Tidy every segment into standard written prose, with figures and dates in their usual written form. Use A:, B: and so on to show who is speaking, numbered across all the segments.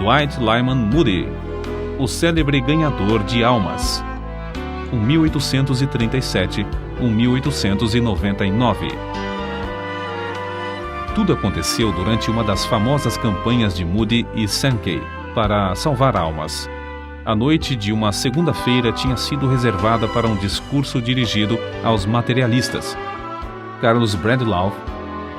A: Dwight Lyman Moody, o célebre ganhador de almas, 1837-1899. Tudo aconteceu durante uma das famosas campanhas de Moody e Sankey para salvar almas. A noite de uma segunda-feira tinha sido reservada para um discurso dirigido aos materialistas. Carlos Bradlaugh,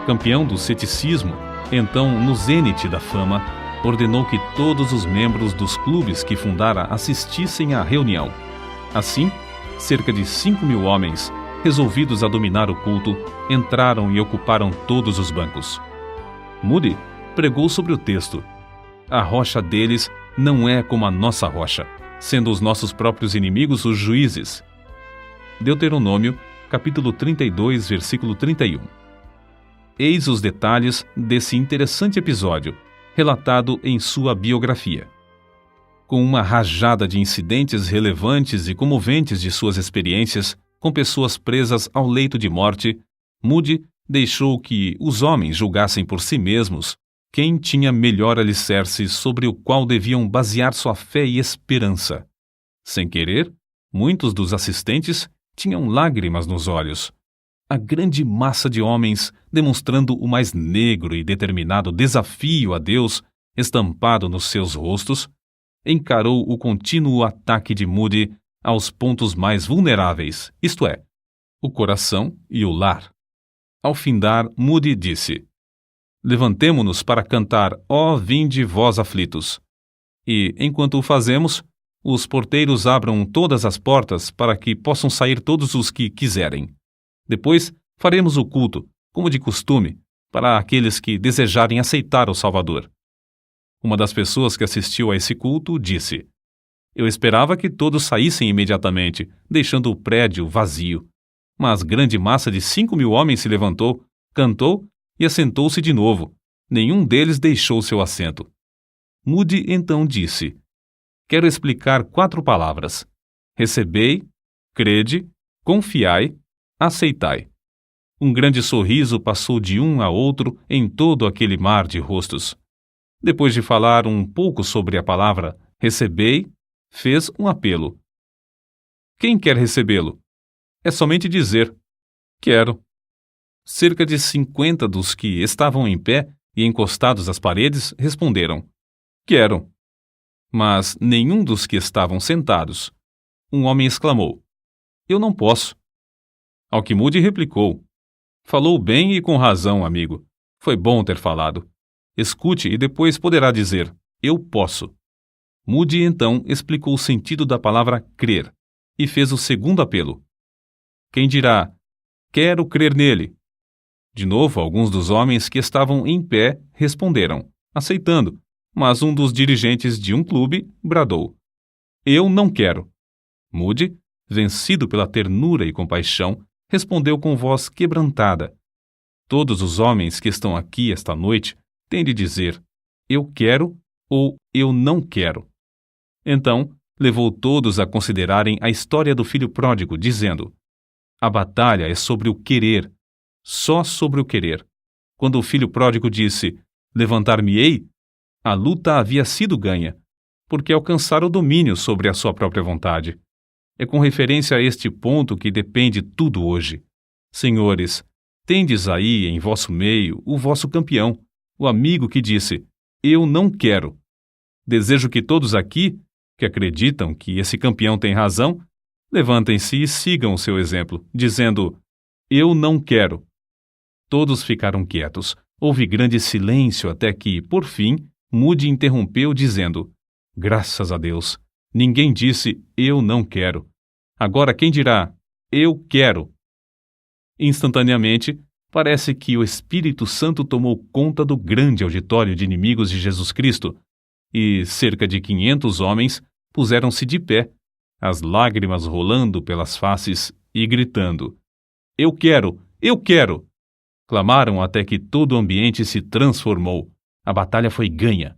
A: campeão do ceticismo, então no zênite da fama, ordenou que todos os membros dos clubes que fundara assistissem à reunião. Assim, cerca de 5.000 homens, resolvidos a dominar o culto, entraram e ocuparam todos os bancos. Moody pregou sobre o texto: a rocha deles não é como a nossa rocha, sendo os nossos próprios inimigos os juízes. Deuteronômio, capítulo 32, versículo 31. Eis os detalhes desse interessante episódio, relatado em sua biografia. Com uma rajada de incidentes relevantes e comoventes de suas experiências com pessoas presas ao leito de morte, Moody deixou que os homens julgassem por si mesmos quem tinha melhor alicerce sobre o qual deviam basear sua fé e esperança. Sem querer, muitos dos assistentes tinham lágrimas nos olhos. A grande massa de homens, demonstrando o mais negro e determinado desafio a Deus estampado nos seus rostos, encarou o contínuo ataque de Moody aos pontos mais vulneráveis, isto é, o coração e o lar. Ao findar, Moody disse: levantemo-nos para cantar, ó vinde vós aflitos. E, enquanto o fazemos, os porteiros abram todas as portas para que possam sair todos os que quiserem. Depois, faremos o culto, como de costume, para aqueles que desejarem aceitar o Salvador. Uma das pessoas que assistiu a esse culto disse: eu esperava que todos saíssem imediatamente, deixando o prédio vazio. Mas grande massa de 5.000 homens se levantou, cantou e assentou-se de novo. Nenhum deles deixou seu assento. Moody então disse: quero explicar 4 palavras: recebei, crede, confiai, aceitai. Um grande sorriso passou de um a outro em todo aquele mar de rostos. Depois de falar um pouco sobre a palavra recebei, fez um apelo. Quem quer recebê-lo? É somente dizer: quero. Cerca de 50 dos que estavam em pé e encostados às paredes responderam: quero. Mas nenhum dos que estavam sentados. Um homem exclamou: eu não posso. Ao que Moody replicou: falou bem e com razão, amigo. Foi bom ter falado. Escute e depois poderá dizer: eu posso. Moody então explicou o sentido da palavra crer e fez o segundo apelo. Quem dirá: quero crer nele? De novo, alguns dos homens que estavam em pé responderam, aceitando, mas um dos dirigentes de um clube bradou: eu não quero. Moody, vencido pela ternura e compaixão, respondeu com voz quebrantada: todos os homens que estão aqui esta noite têm de dizer: eu quero ou eu não quero. Então, levou todos a considerarem a história do filho pródigo, dizendo: a batalha é sobre o querer, só sobre o querer. Quando o filho pródigo disse: levantar-me-ei, a luta havia sido ganha, porque alcançara o domínio sobre a sua própria vontade. É com referência a este ponto que depende tudo hoje. Senhores, tendes aí em vosso meio o vosso campeão, o amigo que disse: eu não quero. Desejo que todos aqui, que acreditam que esse campeão tem razão, levantem-se e sigam o seu exemplo, dizendo: eu não quero. Todos ficaram quietos. Houve grande silêncio até que, por fim, Moody interrompeu dizendo: graças a Deus, ninguém disse eu não quero. Agora quem dirá eu quero? Instantaneamente, parece que o Espírito Santo tomou conta do grande auditório de inimigos de Jesus Cristo, e cerca de 500 homens puseram-se de pé, as lágrimas rolando pelas faces e gritando: eu quero! Eu quero! Clamaram até que todo o ambiente se transformou. A batalha foi ganha.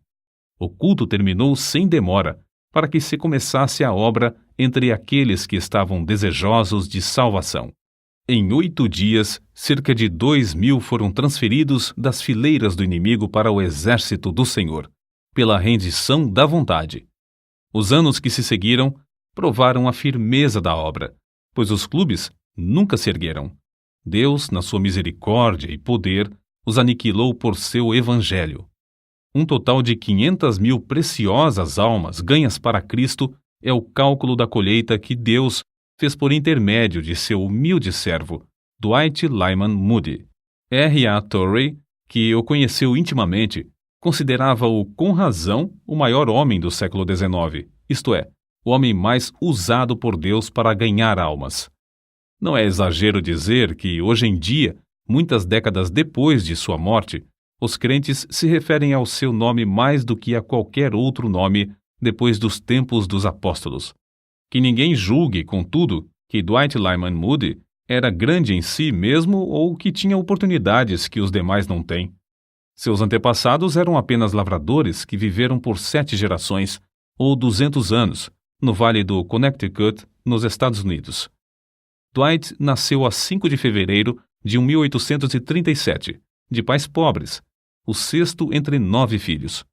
A: O culto terminou sem demora, para que se começasse a obra entre aqueles que estavam desejosos de salvação. Em 8 dias, cerca de 2.000 foram transferidos das fileiras do inimigo para o exército do Senhor. pela rendição da vontade. Os anos que se seguiram provaram a firmeza da obra, pois os clubes nunca se ergueram. Deus, na sua misericórdia e poder, os aniquilou por seu evangelho. Um total de 500.000 preciosas almas ganhas para Cristo é o cálculo da colheita que Deus fez por intermédio de seu humilde servo, Dwight Lyman Moody. R.A. Torrey, que o conheceu intimamente, considerava-o com razão o maior homem do século XIX, isto é, o homem mais usado por Deus para ganhar almas. Não é exagero dizer que, hoje em dia, muitas décadas depois de sua morte, os crentes se referem ao seu nome mais do que a qualquer outro nome depois dos tempos dos apóstolos. Que ninguém julgue, contudo, que Dwight Lyman Moody era grande em si mesmo ou que tinha oportunidades que os demais não têm. Seus antepassados eram apenas lavradores que viveram por 7 gerações, ou 200 anos, no Vale do Connecticut, nos Estados Unidos. Dwight nasceu a 5 de fevereiro de 1837, de pais pobres, o 6º entre 9 filhos.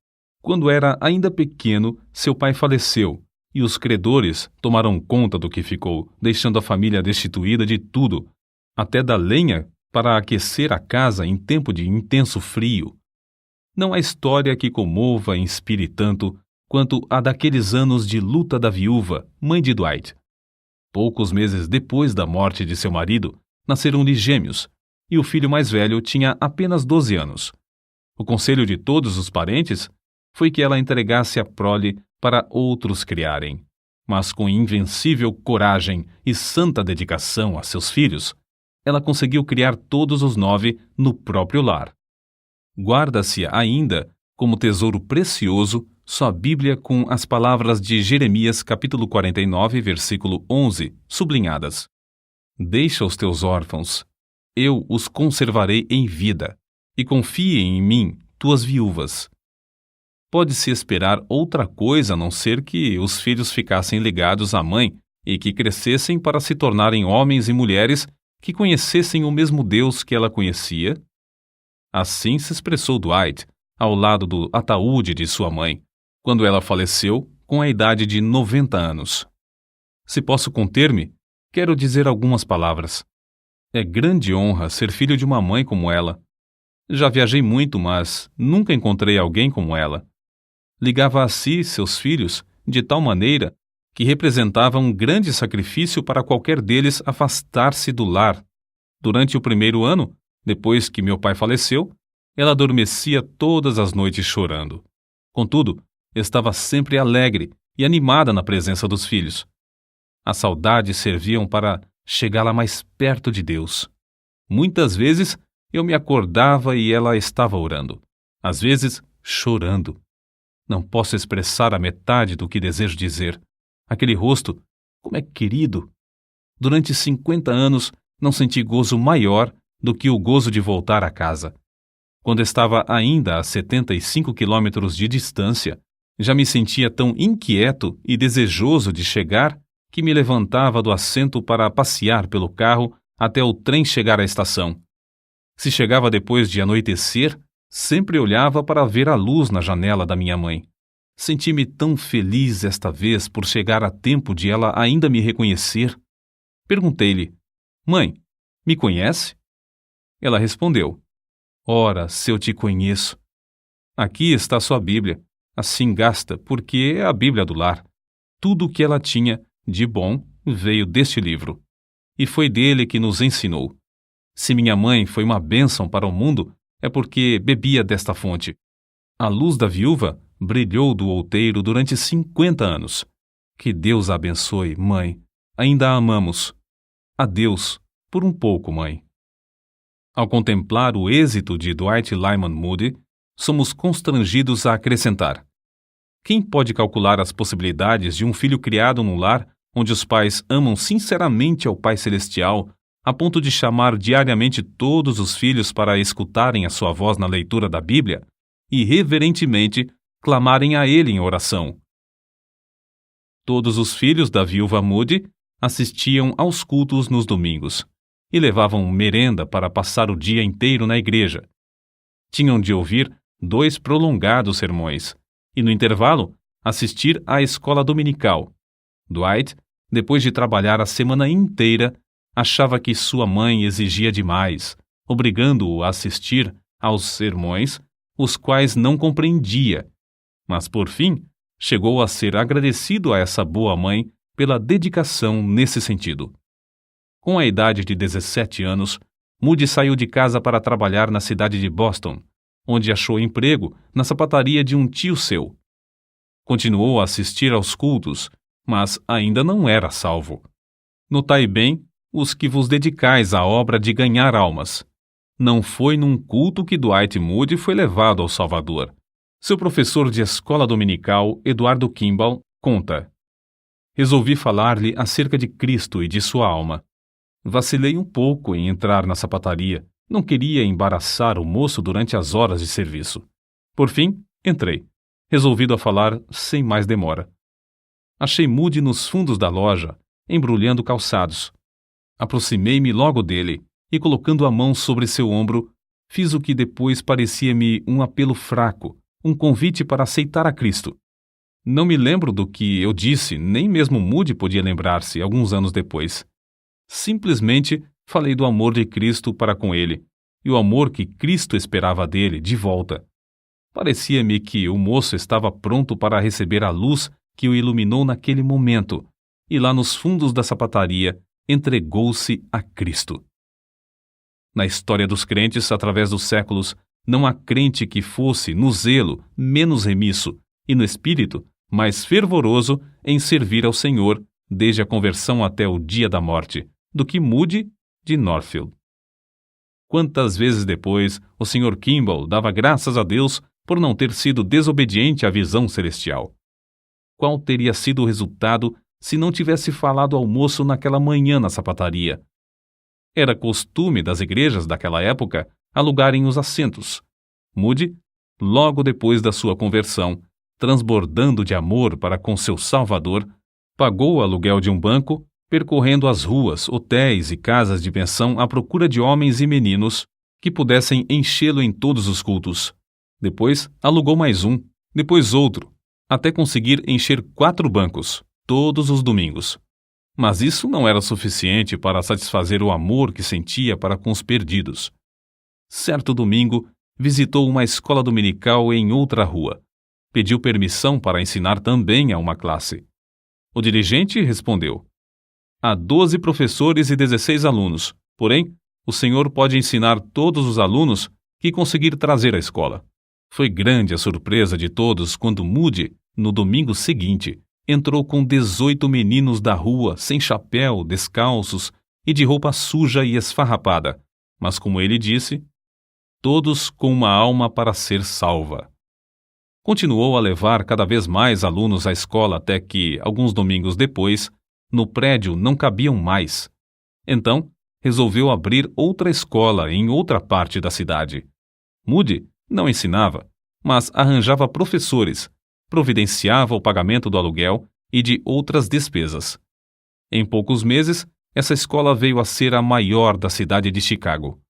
A: Quando era ainda pequeno, seu pai faleceu, e os credores tomaram conta do que ficou, deixando a família destituída de tudo, até da lenha para aquecer a casa em tempo de intenso frio. Não há história que comova e inspire tanto quanto a daqueles anos de luta da viúva, mãe de Dwight. Poucos meses depois da morte de seu marido, nasceram-lhe gêmeos, e o filho mais velho tinha apenas 12 anos. O conselho de todos os parentes foi que ela entregasse a prole para outros criarem. Mas com invencível coragem e santa dedicação a seus filhos, ela conseguiu criar todos os 9 no próprio lar. Guarda-se ainda, como tesouro precioso, sua Bíblia com as palavras de Jeremias capítulo 49, versículo 11, sublinhadas. Deixa os teus órfãos, eu os conservarei em vida, e confiem em mim, tuas viúvas. Pode-se esperar outra coisa a não ser que os filhos ficassem ligados à mãe e que crescessem para se tornarem homens e mulheres que conhecessem o mesmo Deus que ela conhecia? Assim se expressou Dwight, ao lado do ataúde de sua mãe, quando ela faleceu com a idade de 90 anos. Se posso conter-me, quero dizer algumas palavras. É grande honra ser filho de uma mãe como ela. Já viajei muito, mas nunca encontrei alguém como ela. Ligava a si seus filhos de tal maneira que representava um grande sacrifício para qualquer deles afastar-se do lar. Durante o primeiro ano, depois que meu pai faleceu, ela adormecia todas as noites chorando. Contudo, estava sempre alegre e animada na presença dos filhos. As saudades serviam para chegá-la mais perto de Deus. Muitas vezes eu me acordava e ela estava orando, às vezes chorando. Não posso expressar a metade do que desejo dizer. Aquele rosto, como é querido! Durante 50 anos não senti gozo maior do que o gozo de voltar a casa. Quando estava ainda a 75 quilômetros de distância, já me sentia tão inquieto e desejoso de chegar que me levantava do assento para passear pelo carro até o trem chegar à estação. Se chegava depois de anoitecer, sempre olhava para ver a luz na janela da minha mãe. Senti-me tão feliz esta vez por chegar a tempo de ela ainda me reconhecer. Perguntei-lhe: Mãe, me conhece? Ela respondeu: Ora, se eu te conheço. Aqui está sua Bíblia. Assim gasta, porque é a Bíblia do lar. Tudo o que ela tinha de bom veio deste livro. E foi dele que nos ensinou. Se minha mãe foi uma bênção para o mundo, é porque bebia desta fonte. A luz da viúva brilhou do outeiro durante 50 anos. Que Deus a abençoe, mãe. Ainda a amamos. Adeus, por um pouco, mãe. Ao contemplar o êxito de Dwight Lyman Moody, somos constrangidos a acrescentar: quem pode calcular as possibilidades de um filho criado num lar onde os pais amam sinceramente ao Pai Celestial, a ponto de chamar diariamente todos os filhos para escutarem a sua voz na leitura da Bíblia e, reverentemente, clamarem a ele em oração? Todos os filhos da viúva Moody assistiam aos cultos nos domingos e levavam merenda para passar o dia inteiro na igreja. Tinham de ouvir 2 prolongados sermões, e, no intervalo, assistir à escola dominical. Dwight, depois de trabalhar a semana inteira, achava que sua mãe exigia demais, obrigando-o a assistir aos sermões, os quais não compreendia. Mas, por fim, chegou a ser agradecido a essa boa mãe pela dedicação nesse sentido. Com a idade de 17 anos, Moody saiu de casa para trabalhar na cidade de Boston, onde achou emprego na sapataria de um tio seu. Continuou a assistir aos cultos, mas ainda não era salvo. Notai bem os que vos dedicais à obra de ganhar almas. Não foi num culto que Dwight Moody foi levado ao Salvador. Seu professor de escola dominical, Eduardo Kimball, conta: resolvi falar-lhe acerca de Cristo e de sua alma. Vacilei um pouco em entrar na sapataria. Não queria embaraçar o moço durante as horas de serviço. Por fim, entrei, resolvido a falar sem mais demora. Achei Moody nos fundos da loja, embrulhando calçados. Aproximei-me logo dele e, colocando a mão sobre seu ombro, fiz o que depois parecia-me um apelo fraco, um convite para aceitar a Cristo. Não me lembro do que eu disse, nem mesmo Moody podia lembrar-se alguns anos depois. Simplesmente falei do amor de Cristo para com ele, e o amor que Cristo esperava dele de volta. Parecia-me que o moço estava pronto para receber a luz que o iluminou naquele momento, e lá nos fundos da sapataria entregou-se a Cristo. Na história dos crentes, através dos séculos, não há crente que fosse, no zelo, menos remisso, e no espírito, mais fervoroso em servir ao Senhor, desde a conversão até o dia da morte, do que Moody de Northfield. Quantas vezes depois o Sr. Kimball dava graças a Deus por não ter sido desobediente à visão celestial. Qual teria sido o resultado se não tivesse falado ao moço naquela manhã na sapataria? Era costume das igrejas daquela época alugarem os assentos. Moody, logo depois da sua conversão, transbordando de amor para com seu Salvador, pagou o aluguel de um banco, percorrendo as ruas, hotéis e casas de pensão à procura de homens e meninos que pudessem enchê-lo em todos os cultos. Depois alugou mais um, depois outro, até conseguir encher 4 bancos, todos os domingos. Mas isso não era suficiente para satisfazer o amor que sentia para com os perdidos. Certo domingo, visitou uma escola dominical em outra rua. Pediu permissão para ensinar também a uma classe. O dirigente respondeu: há 12 professores e 16 alunos, porém, o senhor pode ensinar todos os alunos que conseguir trazer à escola. Foi grande a surpresa de todos quando Moody, no domingo seguinte, entrou com 18 meninos da rua, sem chapéu, descalços e de roupa suja e esfarrapada, mas, como ele disse, todos com uma alma para ser salva. Continuou a levar cada vez mais alunos à escola até que, alguns domingos depois, no prédio não cabiam mais. Então, resolveu abrir outra escola em outra parte da cidade. Moody não ensinava, mas arranjava professores, providenciava o pagamento do aluguel e de outras despesas. Em poucos meses, essa escola veio a ser a maior da cidade de Chicago.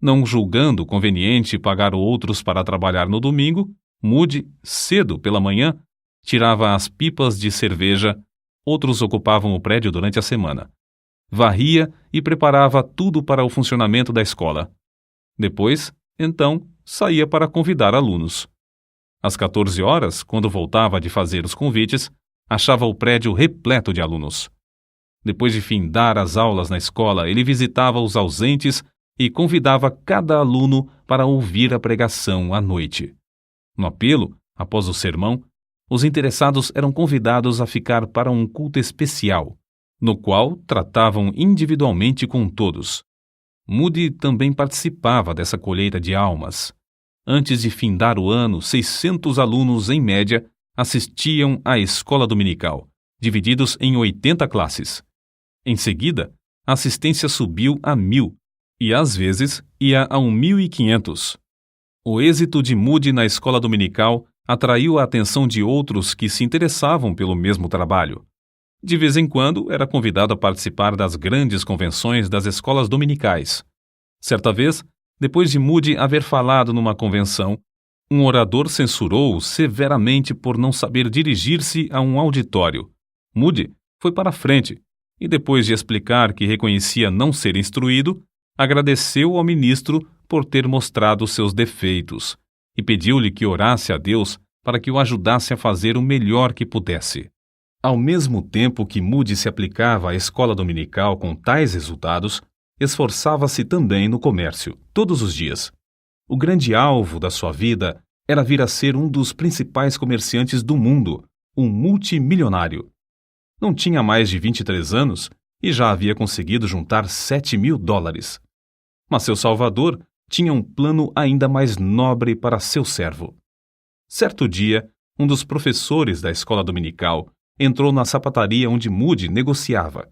A: Não julgando conveniente pagar outros para trabalhar no domingo, Moody, cedo pela manhã, tirava as pipas de cerveja, outros ocupavam o prédio durante a semana. Varria e preparava tudo para o funcionamento da escola. Depois, então, saía para convidar alunos. Às 14 horas, quando voltava de fazer os convites, achava o prédio repleto de alunos. Depois de findar as aulas na escola, ele visitava os ausentes e convidava cada aluno para ouvir a pregação à noite. No apelo, após o sermão, os interessados eram convidados a ficar para um culto especial, no qual tratavam individualmente com todos. Moody também participava dessa colheita de almas. Antes de findar o ano, 600 alunos, em média, assistiam à escola dominical, divididos em 80 classes. Em seguida, a assistência subiu a 1.000 e, às vezes, ia a 1.500. O êxito de Moody na escola dominical atraiu a atenção de outros que se interessavam pelo mesmo trabalho. De vez em quando, era convidado a participar das grandes convenções das escolas dominicais. Certa vez, depois de Moody haver falado numa convenção, Um orador censurou-o severamente por não saber dirigir-se a um auditório. Moody foi para a frente e, depois de explicar que reconhecia não ser instruído, agradeceu ao ministro por ter mostrado seus defeitos e pediu-lhe que orasse a Deus para que o ajudasse a fazer o melhor que pudesse. Ao mesmo tempo que Moody se aplicava à escola dominical com tais resultados, esforçava-se também no comércio, todos os dias. O grande alvo da sua vida era vir a ser um dos principais comerciantes do mundo, um multimilionário. Não tinha mais de 23 anos e já havia conseguido juntar $7.000. Mas seu Salvador tinha um plano ainda mais nobre para seu servo. Certo dia, um dos professores da escola dominical entrou na sapataria onde Moody negociava.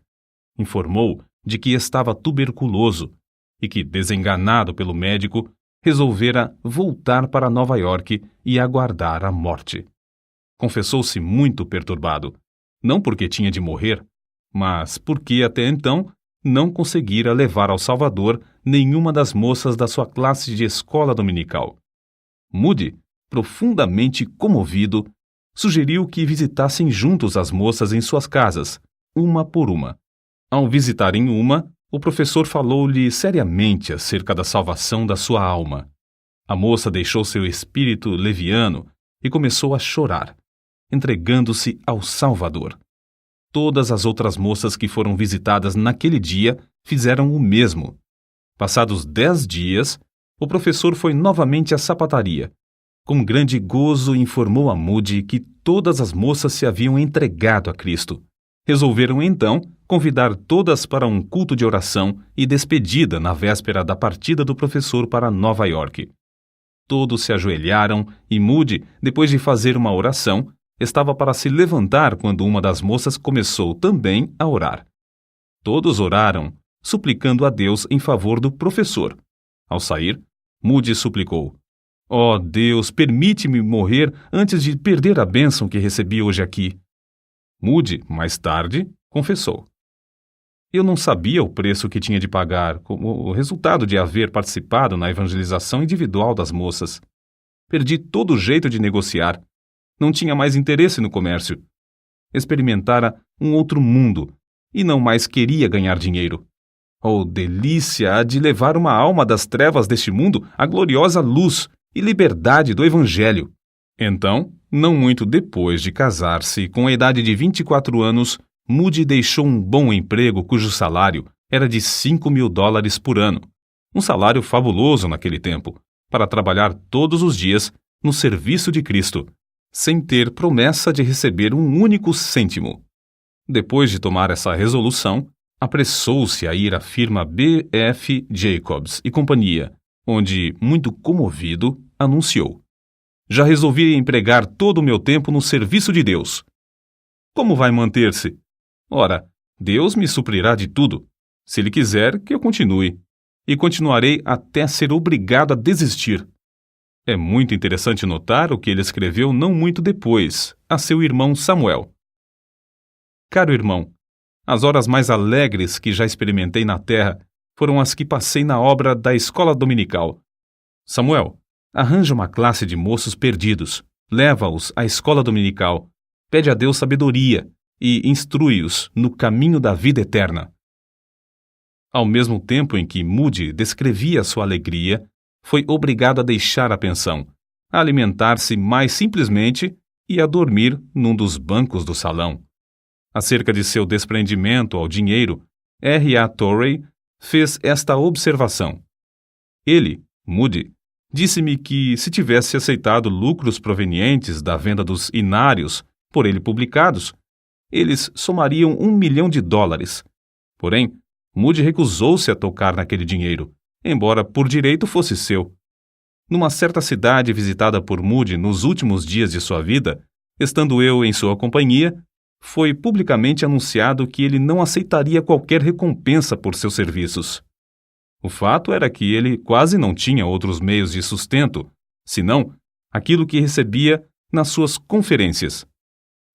A: Informou de que estava tuberculoso e que, desenganado pelo médico, resolvera voltar para Nova York e aguardar a morte. Confessou-se muito perturbado, não porque tinha de morrer, mas porque até então não conseguira levar ao Salvador nenhuma das moças da sua classe de escola dominical. Moody, profundamente comovido, sugeriu que visitassem juntos as moças em suas casas, uma por uma. Ao visitarem uma, o professor falou-lhe seriamente acerca da salvação da sua alma. A moça deixou seu espírito leviano e começou a chorar, entregando-se ao Salvador. Todas as outras moças que foram visitadas naquele dia fizeram o mesmo. Passados 10 dias, o professor foi novamente à sapataria. Com grande gozo informou a Moody que todas as moças se haviam entregado a Cristo. Resolveram então convidar todas para um culto de oração e despedida na véspera da partida do professor para Nova York. Todos se ajoelharam e Moody, depois de fazer uma oração, estava para se levantar quando uma das moças começou também a orar. Todos oraram, suplicando a Deus em favor do professor. Ao sair, Moody suplicou: "Ó Deus, permite-me morrer antes de perder a bênção que recebi hoje aqui." Moody, mais tarde, confessou: "Eu não sabia o preço que tinha de pagar como o resultado de haver participado na evangelização individual das moças. Perdi todo o jeito de negociar. Não tinha mais interesse no comércio. Experimentara um outro mundo e não mais queria ganhar dinheiro. Oh, delícia a de levar uma alma das trevas deste mundo à gloriosa luz e liberdade do Evangelho." Então, não muito depois de casar-se, com a idade de 24 anos, Moody deixou um bom emprego cujo salário era de $5.000 por ano, um salário fabuloso naquele tempo, para trabalhar todos os dias no serviço de Cristo, sem ter promessa de receber um único cêntimo. Depois de tomar essa resolução, apressou-se a ir à firma B.F. Jacobs e Companhia, onde, muito comovido, anunciou: "Já resolvi empregar todo o meu tempo no serviço de Deus." "Como vai manter-se?" "Ora, Deus me suprirá de tudo, se Ele quiser que eu continue, e continuarei até ser obrigado a desistir." É muito interessante notar o que ele escreveu não muito depois, a seu irmão Samuel. "Caro irmão, as horas mais alegres que já experimentei na terra foram as que passei na obra da escola dominical. Samuel, arranja uma classe de moços perdidos, leva-os à escola dominical, pede a Deus sabedoria e instrui-os no caminho da vida eterna." Ao mesmo tempo em que Moody descrevia sua alegria, foi obrigado a deixar a pensão, a alimentar-se mais simplesmente e a dormir num dos bancos do salão. Acerca de seu desprendimento ao dinheiro, R.A. Torrey fez esta observação: "Ele, Moody, disse-me que, se tivesse aceitado lucros provenientes da venda dos inários por ele publicados, eles somariam $1 milhão. Porém, Moody recusou-se a tocar naquele dinheiro, embora por direito fosse seu. Numa certa cidade visitada por Moody nos últimos dias de sua vida, estando eu em sua companhia, foi publicamente anunciado que ele não aceitaria qualquer recompensa por seus serviços. O fato era que ele quase não tinha outros meios de sustento, senão aquilo que recebia nas suas conferências.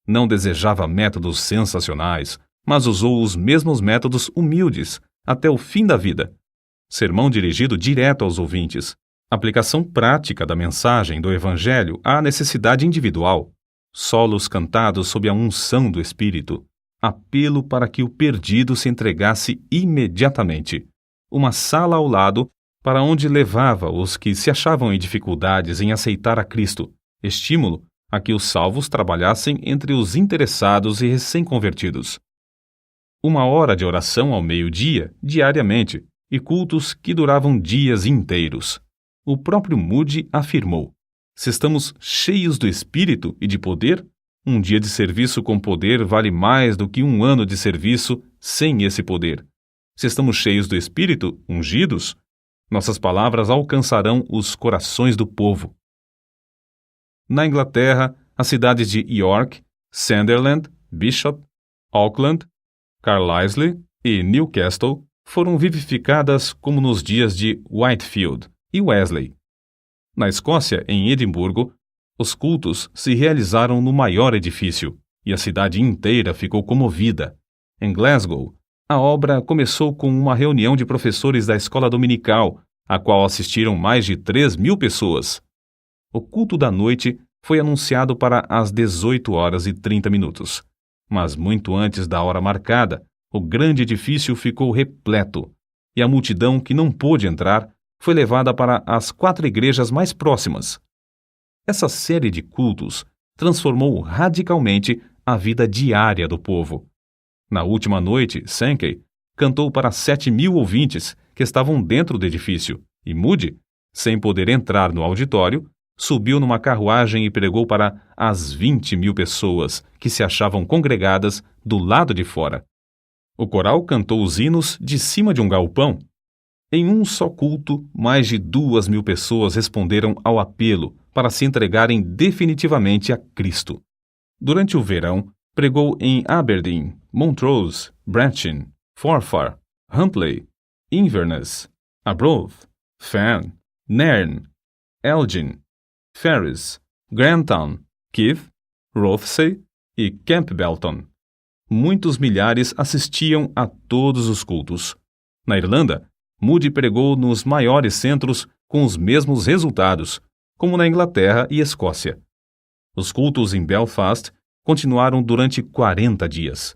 A: Não desejava métodos sensacionais, mas usou os mesmos métodos humildes até o fim da vida. Sermão dirigido direto aos ouvintes, Aplicação prática da mensagem do Evangelho à necessidade individual. Solos cantados sob a unção do Espírito. Apelo para que o perdido se entregasse imediatamente. Uma sala ao lado para onde levava os que se achavam em dificuldades em aceitar a Cristo. Estímulo a que os salvos trabalhassem entre os interessados e recém-convertidos. 1 hora de oração ao meio-dia, diariamente, e cultos que duravam dias inteiros. O próprio Moody afirmou: se estamos cheios do Espírito e de poder, um dia de serviço com poder vale mais do que 1 ano de serviço sem esse poder. Se estamos cheios do Espírito, ungidos, nossas palavras alcançarão os corações do povo. Na Inglaterra, as cidades de York, Sunderland, Bishop, Auckland, Carlisle e Newcastle foram vivificadas como nos dias de Whitefield e Wesley. Na Escócia, em Edimburgo, os cultos se realizaram no maior edifício e a cidade inteira ficou comovida. Em Glasgow, a obra começou com uma reunião de professores da escola dominical, a qual assistiram mais de 3.000 pessoas. O culto da noite foi anunciado para as 18h30, mas muito antes da hora marcada, o grande edifício ficou repleto e a multidão que não pôde entrar foi levada para as 4 igrejas mais próximas. Essa série de cultos transformou radicalmente a vida diária do povo. Na última noite, Sankey cantou para 7.000 ouvintes que estavam dentro do edifício, e Moody, sem poder entrar no auditório, subiu numa carruagem e pregou para as 20.000 pessoas que se achavam congregadas do lado de fora. O coral cantou os hinos de cima de um galpão. Em um só culto, mais de 2.000 pessoas responderam ao apelo para se entregarem definitivamente a Cristo. Durante o verão, pregou em Aberdeen, Montrose, Brechin, Forfar, Huntly, Inverness, Arbroath, Fan, Nairn, Elgin, Ferris, Grantown, Keith, Rothesay e Campbellton. Muitos milhares assistiam a todos os cultos. Na Irlanda, Moody pregou nos maiores centros com os mesmos resultados, como na Inglaterra e Escócia. Os cultos em Belfast continuaram durante 40 dias.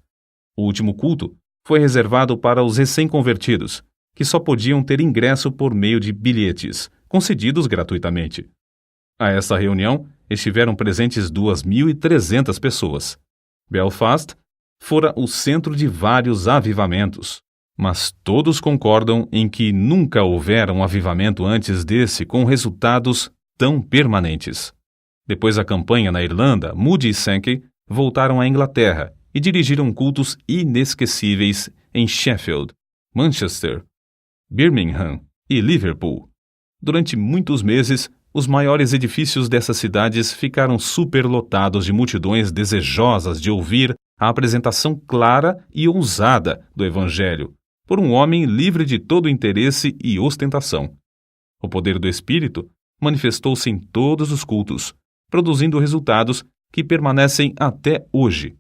A: O último culto foi reservado para os recém-convertidos, que só podiam ter ingresso por meio de bilhetes, concedidos gratuitamente. A essa reunião estiveram presentes 2.300 pessoas. Belfast fora o centro de vários avivamentos, mas todos concordam em que nunca houvera um avivamento antes desse com resultados tão permanentes. Depois da campanha na Irlanda, Moody e Sankey voltaram à Inglaterra e dirigiram cultos inesquecíveis em Sheffield, Manchester, Birmingham e Liverpool. Durante muitos meses, os maiores edifícios dessas cidades ficaram superlotados de multidões desejosas de ouvir a apresentação clara e ousada do Evangelho por um homem livre de todo interesse e ostentação. O poder do Espírito manifestou-se em todos os cultos, produzindo resultados que permanecem até hoje.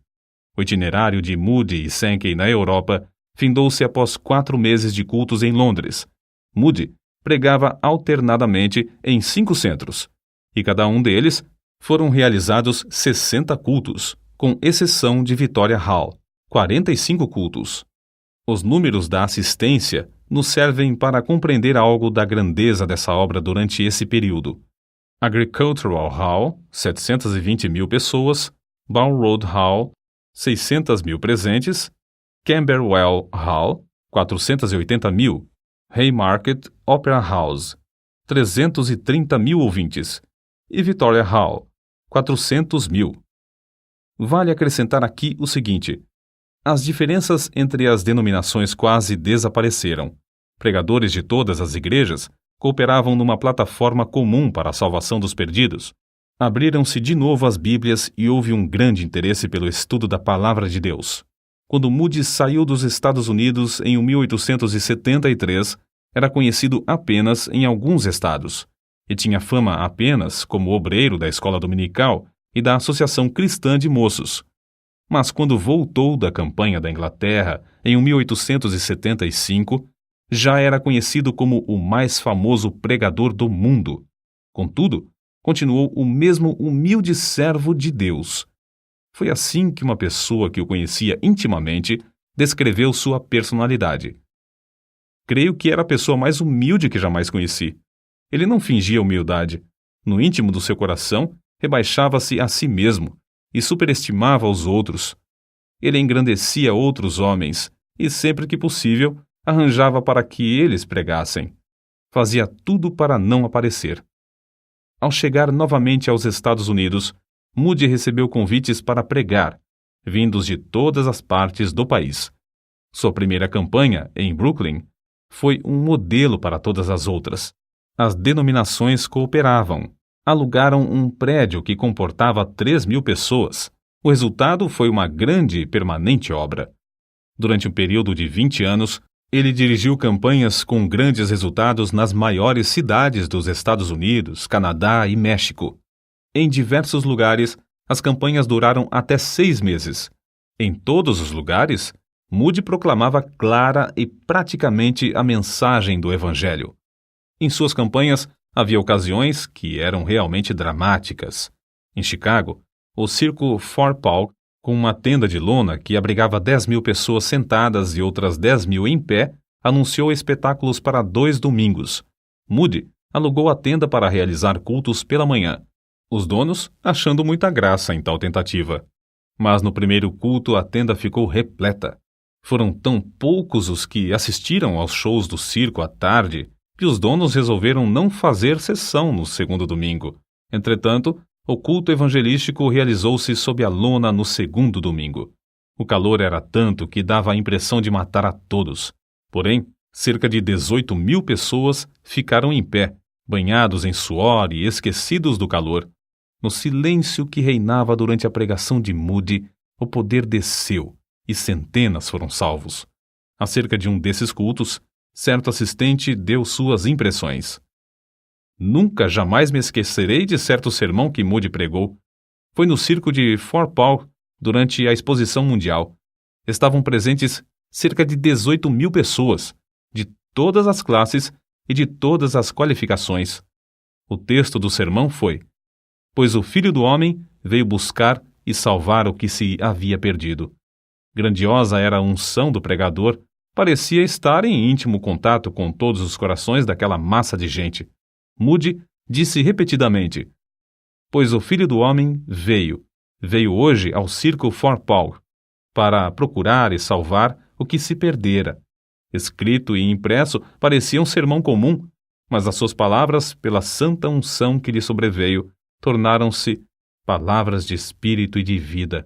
A: O itinerário de Moody e Sankey na Europa findou-se após 4 meses de cultos em Londres. Moody pregava alternadamente em 5 centros, e cada um deles foram realizados 60 cultos, com exceção de Victoria Hall, 45 cultos. Os números da assistência nos servem para compreender algo da grandeza dessa obra durante esse período. Agricultural Hall, 720.000 pessoas, Bow Road Hall, 600.000 presentes, Camberwell Hall, 480.000, Haymarket Opera House, 330.000 ouvintes, e Victoria Hall, 400.000. Vale acrescentar aqui o seguinte: as diferenças entre as denominações quase desapareceram. Pregadores de todas as igrejas cooperavam numa plataforma comum para a salvação dos perdidos. Abriram-se de novo as Bíblias e houve um grande interesse pelo estudo da Palavra de Deus. Quando Moody saiu dos Estados Unidos em 1873, era conhecido apenas em alguns estados, e tinha fama apenas como obreiro da escola dominical e da Associação Cristã de Moços. Mas quando voltou da campanha da Inglaterra em 1875, já era conhecido como o mais famoso pregador do mundo. Contudo, continuou o mesmo humilde servo de Deus. Foi assim que uma pessoa que o conhecia intimamente descreveu sua personalidade. Creio que era a pessoa mais humilde que jamais conheci. Ele não fingia humildade. No íntimo do seu coração, rebaixava-se a si mesmo e superestimava os outros. Ele engrandecia outros homens e, sempre que possível, arranjava para que eles pregassem. Fazia tudo para não aparecer. Ao chegar novamente aos Estados Unidos, Moody recebeu convites para pregar, vindos de todas as partes do país. Sua primeira campanha, em Brooklyn, foi um modelo para todas as outras. As denominações cooperavam. Alugaram um prédio que comportava 3.000 pessoas. O resultado foi uma grande e permanente obra. Durante um período de 20 anos, ele dirigiu campanhas com grandes resultados nas maiores cidades dos Estados Unidos, Canadá e México. Em diversos lugares, as campanhas duraram até 6 meses. Em todos os lugares, Moody proclamava clara e praticamente a mensagem do Evangelho. Em suas campanhas, havia ocasiões que eram realmente dramáticas. Em Chicago, o circo Fort Paul, com uma tenda de lona que abrigava 10.000 pessoas sentadas e outras 10.000 em pé, anunciou espetáculos para 2 domingos. Moody alugou a tenda para realizar cultos pela manhã. Os donos achando muita graça em tal tentativa. Mas no primeiro culto a tenda ficou repleta. Foram tão poucos os que assistiram aos shows do circo à tarde que os donos resolveram não fazer sessão no segundo domingo. Entretanto, o culto evangelístico realizou-se sob a lona no segundo domingo. O calor era tanto que dava a impressão de matar a todos. Porém, cerca de 18.000 pessoas ficaram em pé, banhados em suor e esquecidos do calor. No silêncio que reinava durante a pregação de Moody, o poder desceu e centenas foram salvos. Acerca de um desses cultos, certo assistente deu suas impressões. Nunca jamais me esquecerei de certo sermão que Moody pregou. Foi no circo de Fort Paul, durante a Exposição Mundial. Estavam presentes cerca de 18.000 pessoas, de todas as classes e de todas as qualificações. O texto do sermão foi: "Pois o Filho do Homem veio buscar e salvar o que se havia perdido." Grandiosa era a unção do pregador, parecia estar em íntimo contato com todos os corações daquela massa de gente. Moody disse repetidamente: "Pois o Filho do Homem veio hoje ao circo Fort Paul, para procurar e salvar o que se perdera." Escrito e impresso parecia um sermão comum, mas as suas palavras, pela santa unção que lhe sobreveio, tornaram-se palavras de espírito e de vida.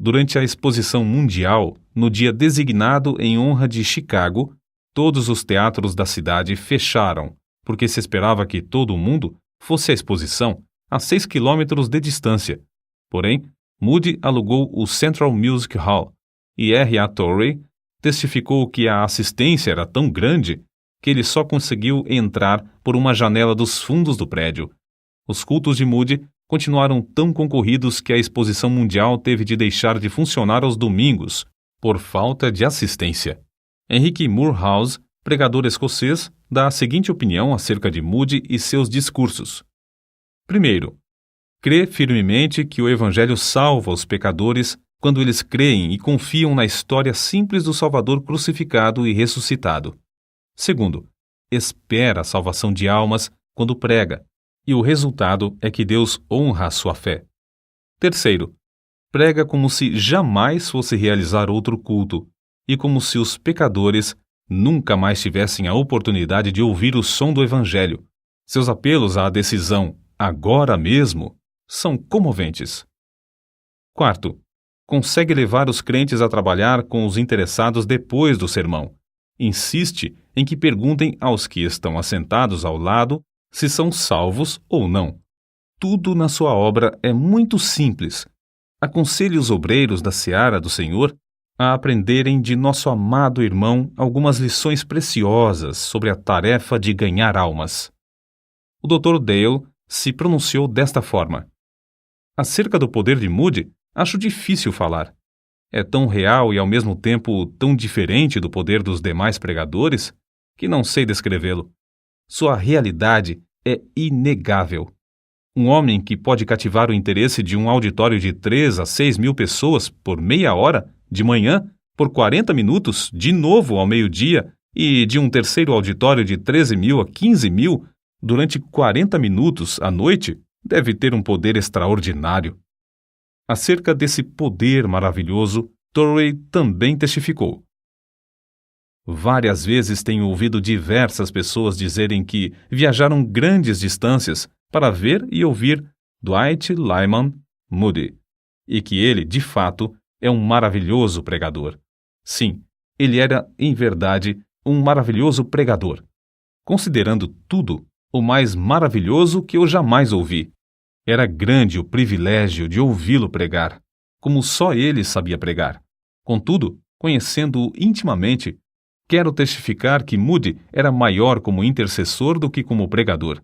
A: Durante a Exposição Mundial, no dia designado em honra de Chicago, todos os teatros da cidade fecharam, porque se esperava que todo o mundo fosse à exposição, a 6 quilômetros de distância. Porém, Moody alugou o Central Music Hall, e R.A. Torrey testificou que a assistência era tão grande que ele só conseguiu entrar por uma janela dos fundos do prédio. Os cultos de Moody continuaram tão concorridos que a Exposição Mundial teve de deixar de funcionar aos domingos, por falta de assistência. Henry Moorhouse, pregador escocês, dá a seguinte opinião acerca de Moody e seus discursos. Primeiro, crê firmemente que o Evangelho salva os pecadores quando eles creem e confiam na história simples do Salvador crucificado e ressuscitado. Segundo, espera a salvação de almas quando prega, e o resultado é que Deus honra a sua fé. Terceiro, prega como se jamais fosse realizar outro culto, e como se os pecadores nunca mais tivessem a oportunidade de ouvir o som do Evangelho. Seus apelos à decisão, agora mesmo, são comoventes. Quarto, consegue levar os crentes a trabalhar com os interessados depois do sermão. Insiste em que perguntem aos que estão assentados ao lado se são salvos ou não. Tudo na sua obra é muito simples. Aconselhe os obreiros da seara do Senhor a aprenderem de nosso amado irmão algumas lições preciosas sobre a tarefa de ganhar almas. O Dr. Dale se pronunciou desta forma: "Acerca do poder de Moody, acho difícil falar. É tão real e ao mesmo tempo tão diferente do poder dos demais pregadores que não sei descrevê-lo. Sua realidade é inegável. Um homem que pode cativar o interesse de um auditório de 3 a 6 mil pessoas por meia hora, de manhã, por 40 minutos, de novo ao meio-dia, e de um terceiro auditório de 13 mil a 15 mil, durante 40 minutos à noite, deve ter um poder extraordinário. Acerca desse poder maravilhoso, Torrey também testificou. Várias vezes tenho ouvido diversas pessoas dizerem que viajaram grandes distâncias para ver e ouvir Dwight Lyman Moody, e que ele, de fato, é um maravilhoso pregador. Sim, ele era, em verdade, um maravilhoso pregador. Considerando tudo, o mais maravilhoso que eu jamais ouvi. Era grande o privilégio de ouvi-lo pregar, como só ele sabia pregar. Contudo, conhecendo-o intimamente, quero testificar que Moody era maior como intercessor do que como pregador.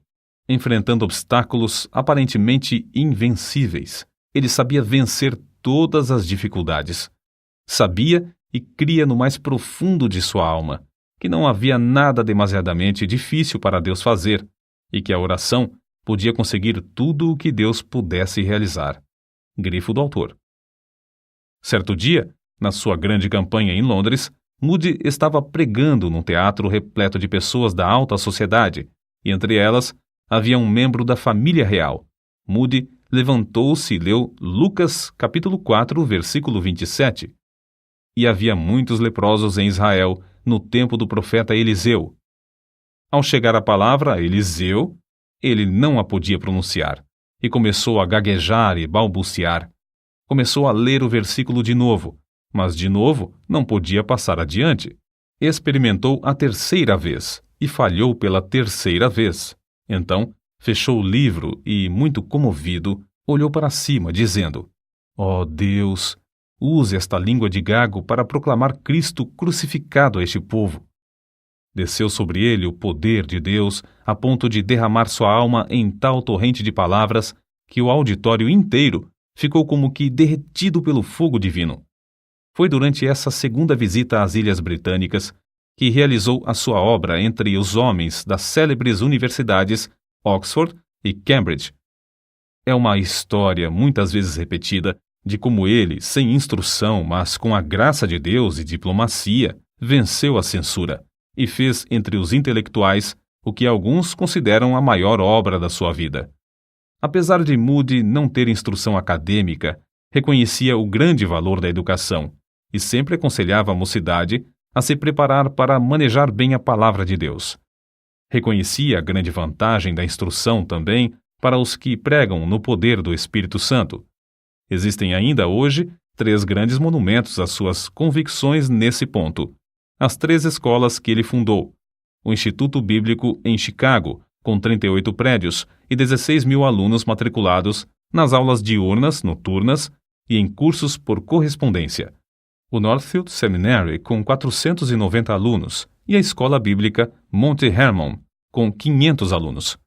A: Enfrentando obstáculos aparentemente invencíveis, ele sabia vencer todas as dificuldades. Sabia e cria no mais profundo de sua alma que não havia nada demasiadamente difícil para Deus fazer e que a oração podia conseguir tudo o que Deus pudesse realizar. Grifo do autor. Certo dia, na sua grande campanha em Londres, Moody estava pregando num teatro repleto de pessoas da alta sociedade, e entre elas havia um membro da família real. Moody levantou-se e leu Lucas capítulo 4, versículo 27. E havia muitos leprosos em Israel no tempo do profeta Eliseu. Ao chegar a palavra Eliseu, ele não a podia pronunciar, e começou a gaguejar e balbuciar. Começou a ler o versículo de novo, mas de novo não podia passar adiante. Experimentou a terceira vez, e falhou pela terceira vez. Então, fechou o livro e, muito comovido, olhou para cima, dizendo: "Ó Deus, use esta língua de gago para proclamar Cristo crucificado a este povo." Desceu sobre ele o poder de Deus a ponto de derramar sua alma em tal torrente de palavras que o auditório inteiro ficou como que derretido pelo fogo divino. Foi durante essa segunda visita às Ilhas Britânicas que realizou a sua obra entre os homens das célebres universidades Oxford e Cambridge. É uma história muitas vezes repetida de como ele, sem instrução, mas com a graça de Deus e diplomacia, venceu a censura e fez entre os intelectuais o que alguns consideram a maior obra da sua vida. Apesar de Moody não ter instrução acadêmica, reconhecia o grande valor da educação e sempre aconselhava a mocidade a se preparar para manejar bem a palavra de Deus. Reconhecia a grande vantagem da instrução também para os que pregam no poder do Espírito Santo. Existem ainda hoje 3 grandes monumentos às suas convicções nesse ponto. As 3 escolas que ele fundou: o Instituto Bíblico em Chicago, com 38 prédios e 16 mil alunos matriculados nas aulas diurnas, noturnas e em cursos por correspondência; o Northfield Seminary, com 490 alunos, e a Escola Bíblica Monte Hermon, com 500 alunos.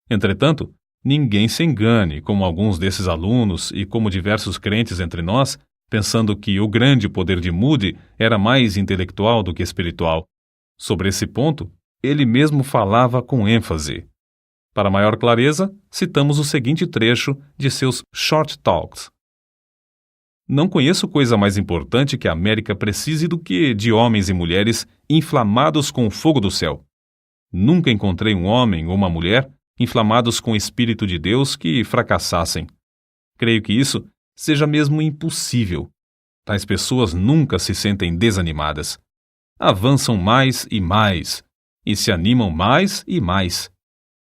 A: Entretanto, ninguém se engane, como alguns desses alunos e como diversos crentes entre nós, pensando que o grande poder de Moody era mais intelectual do que espiritual. Sobre esse ponto, ele mesmo falava com ênfase. Para maior clareza, citamos o seguinte trecho de seus Short Talks. Não conheço coisa mais importante que a América precise do que de homens e mulheres inflamados com o fogo do céu. Nunca encontrei um homem ou uma mulher inflamados com o Espírito de Deus que fracassassem. Creio que isso seja mesmo impossível. Tais pessoas nunca se sentem desanimadas. Avançam mais e se animam mais e mais.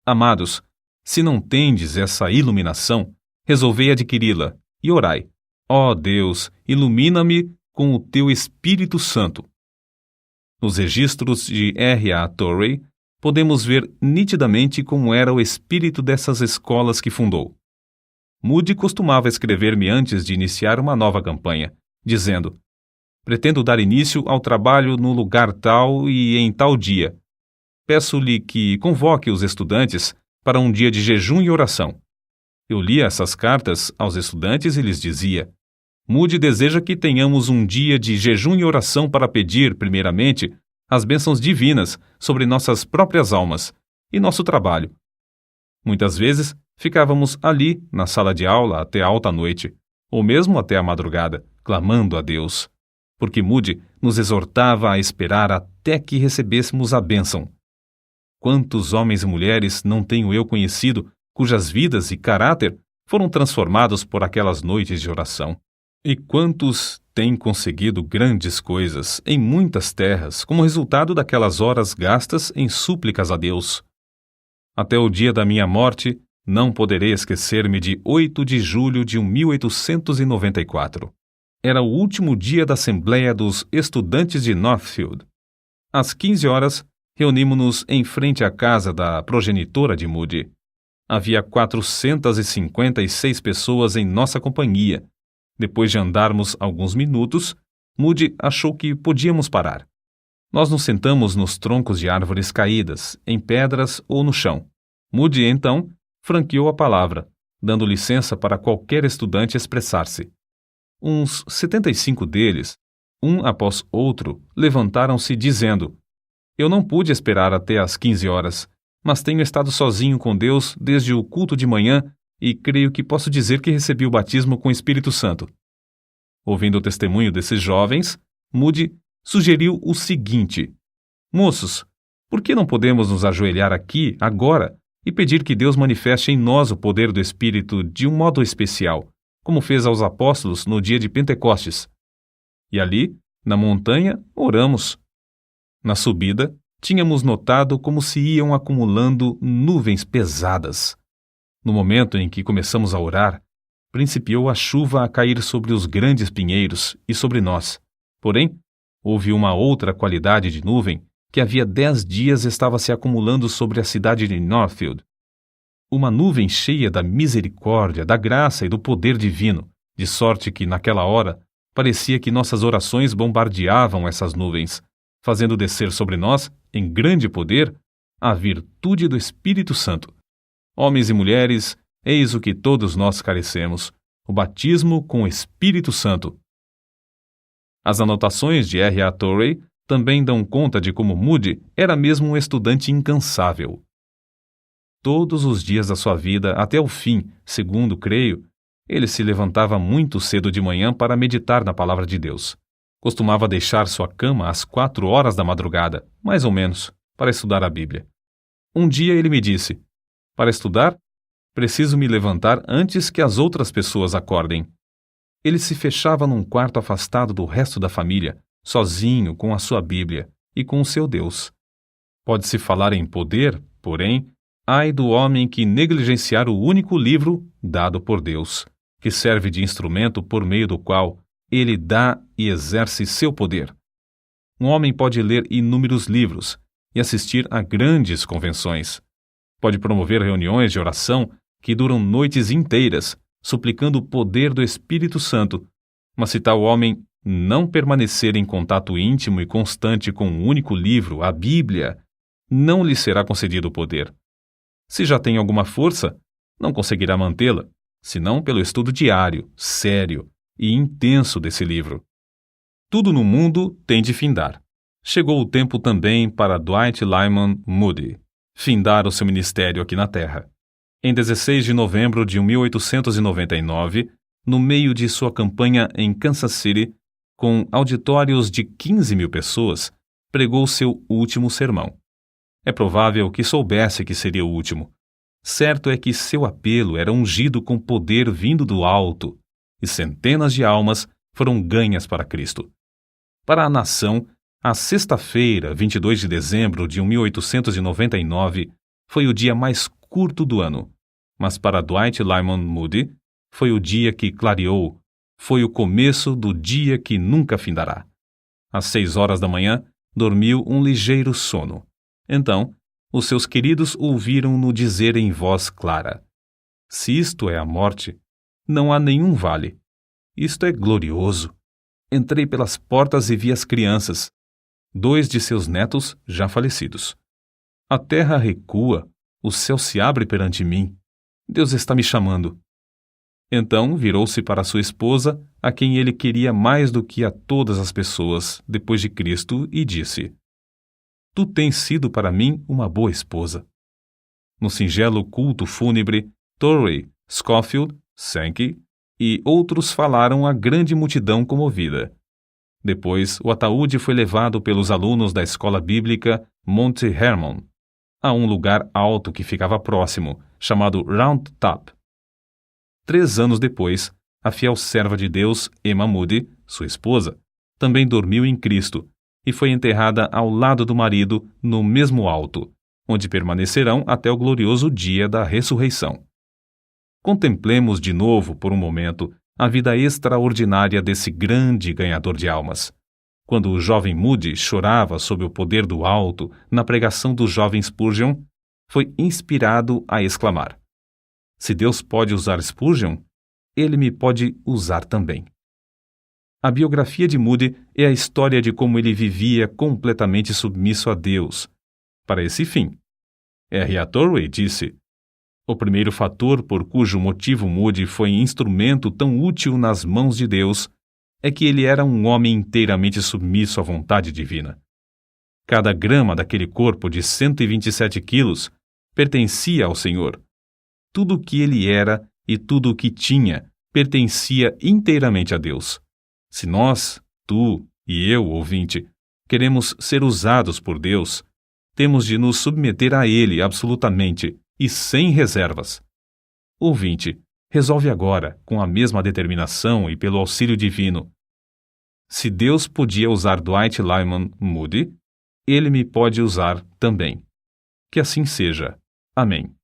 A: Amados, se não tendes essa iluminação, resolvei adquiri-la e orai: ó Deus, ilumina-me com o teu Espírito Santo. Nos registros de R.A. Torrey, podemos ver nitidamente como era o espírito dessas escolas que fundou. Moody costumava escrever-me antes de iniciar uma nova campanha, dizendo: pretendo dar início ao trabalho no lugar tal e em tal dia. Peço-lhe que convoque os estudantes para um dia de jejum e oração. Eu lia essas cartas aos estudantes e lhes dizia: Moody deseja que tenhamos um dia de jejum e oração para pedir, primeiramente, as bênçãos divinas sobre nossas próprias almas e nosso trabalho. Muitas vezes, ficávamos ali, na sala de aula, até alta noite, ou mesmo até a madrugada, clamando a Deus, porque Moody nos exortava a esperar até que recebêssemos a bênção. Quantos homens e mulheres não tenho eu conhecido cujas vidas e caráter foram transformados por aquelas noites de oração? E quantos têm conseguido grandes coisas em muitas terras como resultado daquelas horas gastas em súplicas a Deus? Até o dia da minha morte, não poderei esquecer-me de 8 de julho de 1894. Era o último dia da Assembleia dos Estudantes de Northfield. Às 15 horas, reunimos-nos em frente à casa da progenitora de Moody. Havia 456 pessoas em nossa companhia. Depois de andarmos alguns minutos, Moody achou que podíamos parar. Nós nos sentamos nos troncos de árvores caídas, em pedras ou no chão. Moody, então, franqueou a palavra, dando licença para qualquer estudante expressar-se. Uns 75 deles, um após outro, levantaram-se dizendo: Eu não pude esperar até às 15 horas, mas tenho estado sozinho com Deus desde o culto de manhã e creio que posso dizer que recebi o batismo com o Espírito Santo. Ouvindo o testemunho desses jovens, Moody sugeriu o seguinte: Moços, por que não podemos nos ajoelhar aqui, agora, e pedir que Deus manifeste em nós o poder do Espírito de um modo especial, como fez aos apóstolos no dia de Pentecostes? E ali, na montanha, oramos. Na subida, tínhamos notado como se iam acumulando nuvens pesadas. No momento em que começamos a orar, principiou a chuva a cair sobre os grandes pinheiros e sobre nós. Porém, houve uma outra qualidade de nuvem que havia 10 dias estava se acumulando sobre a cidade de Northfield. Uma nuvem cheia da misericórdia, da graça e do poder divino, de sorte que, naquela hora, parecia que nossas orações bombardeavam essas nuvens, fazendo descer sobre nós, em grande poder, a virtude do Espírito Santo. Homens e mulheres, eis o que todos nós carecemos: o batismo com o Espírito Santo. As anotações de R. A. Torrey também dão conta de como Moody era mesmo um estudante incansável. Todos os dias da sua vida, até o fim, segundo creio, ele se levantava muito cedo de manhã para meditar na palavra de Deus. Costumava deixar sua cama às 4 horas da madrugada, mais ou menos, para estudar a Bíblia. Um dia ele me disse: Para estudar, preciso me levantar antes que as outras pessoas acordem. Ele se fechava num quarto afastado do resto da família, sozinho com a sua Bíblia e com o seu Deus. Pode-se falar em poder, porém, ai do homem que negligenciar o único livro dado por Deus, que serve de instrumento por meio do qual ele dá e exerce seu poder. Um homem pode ler inúmeros livros e assistir a grandes convenções. Pode promover reuniões de oração que duram noites inteiras, suplicando o poder do Espírito Santo, mas se tal homem não permanecer em contato íntimo e constante com um único livro, a Bíblia, não lhe será concedido o poder. Se já tem alguma força, não conseguirá mantê-la, senão pelo estudo diário, sério e intenso desse livro. Tudo no mundo tem de findar. Chegou o tempo também para Dwight Lyman Moody findar o seu ministério aqui na Terra. Em 16 de novembro de 1899, no meio de sua campanha em Kansas City, com auditórios de 15.000 pessoas, pregou seu último sermão. É provável que soubesse que seria o último. Certo é que seu apelo era ungido com poder vindo do alto, e centenas de almas foram ganhas para Cristo. Para a nação, a sexta-feira, 22 de dezembro de 1899, foi o dia mais curto do ano, mas para Dwight Lyman Moody foi o dia que clareou, foi o começo do dia que nunca findará. Às 6 horas da manhã, dormiu um ligeiro sono. Então, os seus queridos ouviram-no dizer em voz clara: Se isto é a morte, não há nenhum vale. Isto é glorioso. Entrei pelas portas e vi as crianças, 2 de seus netos já falecidos. A terra recua, o céu se abre perante mim. Deus está me chamando. Então virou-se para sua esposa, a quem ele queria mais do que a todas as pessoas, depois de Cristo, e disse: Tu tens sido para mim uma boa esposa. No singelo culto fúnebre, Torrey, Scofield, Sankey e outros falaram à grande multidão comovida. Depois, o ataúde foi levado pelos alunos da escola bíblica Monte Hermon a um lugar alto que ficava próximo, chamado Round Top. 3 anos depois, a fiel serva de Deus, Emma Moody, sua esposa, também dormiu em Cristo e foi enterrada ao lado do marido no mesmo alto, onde permanecerão até o glorioso dia da ressurreição. Contemplemos de novo, por um momento, a vida extraordinária desse grande ganhador de almas. Quando o jovem Moody chorava sob o poder do alto na pregação do jovem Spurgeon, foi inspirado a exclamar: se Deus pode usar Spurgeon, ele me pode usar também. A biografia de Moody é a história de como ele vivia completamente submisso a Deus. Para esse fim, R.A. Torrey disse: o primeiro fator por cujo motivo Moody foi instrumento tão útil nas mãos de Deus é que ele era um homem inteiramente submisso à vontade divina. Cada grama daquele corpo de 127 quilos pertencia ao Senhor. Tudo o que ele era e tudo o que tinha pertencia inteiramente a Deus. Se nós, tu e eu, ouvinte, queremos ser usados por Deus, temos de nos submeter a Ele absolutamente e sem reservas. Ouvinte, resolve agora, com a mesma determinação e pelo auxílio divino. Se Deus podia usar Dwight Lyman Moody, Ele me pode usar também. Que assim seja. Amém.